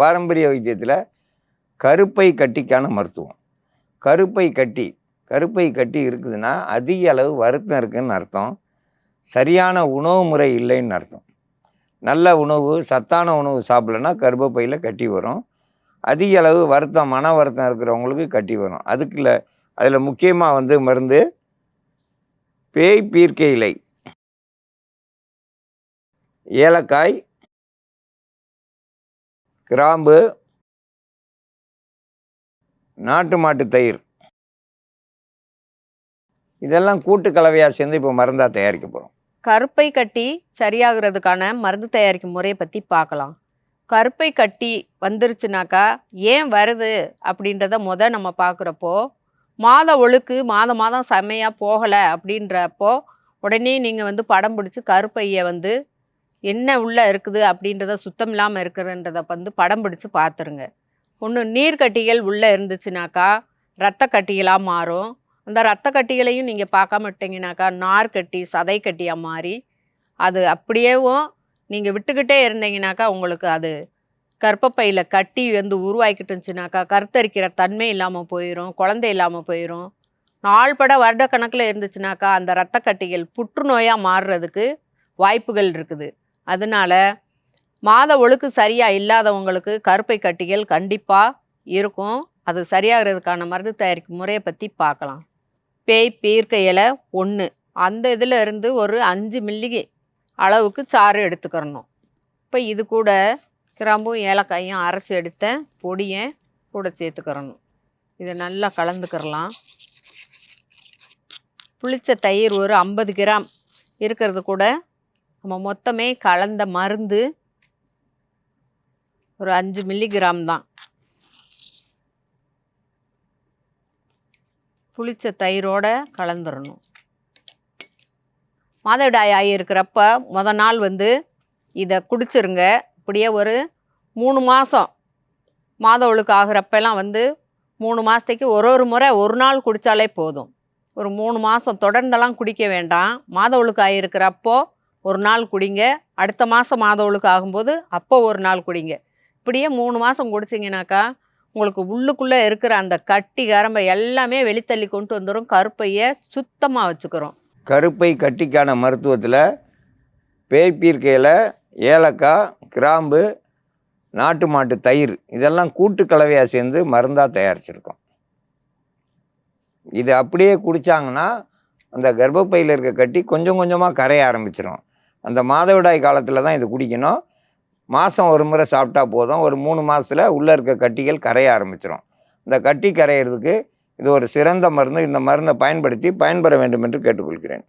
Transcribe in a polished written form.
பாரம்பரிய வைத்தியத்தில் கருப்பை கட்டிக்கான மருத்துவம். கருப்பை கட்டி இருக்குதுன்னா அதிக அளவு வருத்தம் இருக்குதுன்னு அர்த்தம். சரியான உணவு முறை இல்லைன்னு அர்த்தம். நல்ல உணவு, சத்தான உணவு சாப்பிடலன்னா கர்ப்பப்பையில் கட்டி வரும். அதிக அளவு வருத்தம், மன வருத்தம் இருக்கிறவங்களுக்கு கட்டி வரும். அதில் முக்கியமாக மருந்து பேய் பீர்க்கை இலை, ஏலக்காய், கிராம்பு, நாட்டு மாட்டு தயிர், இதெல்லாம் கூட்டு கலவையாக சேர்ந்து இப்போ மருந்தாக தயாரிக்க போகிறோம். கருப்பை கட்டி சரியாகிறதுக்கான மருந்து தயாரிக்கும் முறையை பற்றி பார்க்கலாம். கருப்பை கட்டி வந்துருச்சுனாக்கா ஏன் வருது அப்படின்றத நம்ம பார்க்குறப்போ, மாத ஒழுக்கு மாதம் செம்மையாக போகலை அப்படின்றப்போ உடனே நீங்கள் படம் பிடிச்சி கருப்பையை என்ன உள்ளே இருக்குது அப்படின்றத சுத்தம் இல்லாமல் இருக்கிறன்றத படம் பிடிச்சி பார்த்துருங்க. ஒன்று நீர்க்கட்டிகள் உள்ளே இருந்துச்சுனாக்கா இரத்த கட்டிகளாக மாறும். அந்த இரத்த கட்டிகளையும் நீங்கள் பார்க்காம விட்டீங்கனாக்கா நார்க்கட்டி, சதை கட்டியாக மாறி அது அப்படியேவும் நீங்கள் விட்டுக்கிட்டே இருந்தீங்கனாக்கா உங்களுக்கு அது கர்ப்பப்பையில் கட்டி உருவாக்கிட்டு இருந்துச்சுனாக்கா கருத்தரிக்கிற தன்மை இல்லாமல் போயிடும், குழந்தை இல்லாமல் போயிடும். நாள்பட வருடக்கணக்கில் இருந்துச்சுனாக்கா அந்த இரத்த கட்டிகள் புற்றுநோயாக மாறுறதுக்கு வாய்ப்புகள் இருக்குது. அதனால மாத ஒழுக்கு சரியாக இல்லாதவங்களுக்கு கருப்பை கட்டிகள் கண்டிப்பாக இருக்கும். அது சரியாகிறதுக்கான மருந்து தயாரிக்கும் முறையை பற்றி பார்க்கலாம். பேய் பீர்க்கை இலை 1, அந்த இதில் இருந்து ஒரு 5 மில்லி அளவுக்கு சாறு எடுத்துக்கிறணும். இப்போ இது கூட கிராம்பும் ஏலக்காயும் அரைச்சி எடுத்த பொடியை கூட சேர்த்துக்கிறணும். இதை நல்லா கலந்துக்கிறலாம். புளிச்ச தயிர் ஒரு 50 கிராம் இருக்கிறது கூட நம்ம மொத்தமே கலந்த மருந்து ஒரு 5 மில்லிகிராம் தான். புளிச்ச தயிரோடு கலந்துடணும். மாதவிடாய் ஆகியிருக்கிறப்ப மொதல் நாள் இதை குடிச்சிருங்க. இப்படியே ஒரு 3 மாதம் மாத ஒழுக்கு ஆகிறப்பெல்லாம் 3 மாதத்துக்கு ஒரு முறை ஒரு நாள் குடித்தாலே போதும். ஒரு 3 மாதம் தொடர்ந்தெல்லாம் குடிக்க வேண்டாம். மாத ஒழுக்கு ஆகியிருக்கிறப்போ ஒரு நாள் குடிங்க. அடுத்த மாதம் மாத ஒழுக்கு ஆகும்போது அப்போ ஒரு நாள் குடிங்க. இப்படியே 3 மாதம் குடிச்சிங்கனாக்கா உங்களுக்கு உள்ளுக்குள்ளே இருக்கிற அந்த கட்டி கரம்பை எல்லாமே வெளித்தள்ளி கொண்டு வந்துடும். கருப்பையை சுத்தமாக வச்சுக்கிறோம். கருப்பை கட்டிக்கான மருத்துவத்தில் பேய் பீர்க்கையில் ஏலக்காய், கிராம்பு, நாட்டு மாட்டு தயிர் இதெல்லாம் கூட்டு கலவையாக சேர்ந்து மருந்தாக தயாரிச்சிருக்கோம். இது அப்படியே குடித்தாங்கன்னா அந்த கர்ப்பப்பையில் இருக்க கட்டி கொஞ்சம் கொஞ்சமாக கரைய ஆரம்பிச்சிடும். அந்த மாதவிடாய் காலத்தில் தான் இது குடிக்கணும். மாதம் ஒரு முறை சாப்பிட்டா போதும். ஒரு 3 மாதத்தில் உள்ளே இருக்க கட்டிகள் கரைய ஆரம்பிச்சிடும். இந்த கட்டி கரையிறதுக்கு இது ஒரு சிறந்த மருந்து. இந்த மருந்தை பயன்படுத்தி பயன்பெற வேண்டும் என்று கேட்டுக்கொள்கிறேன்.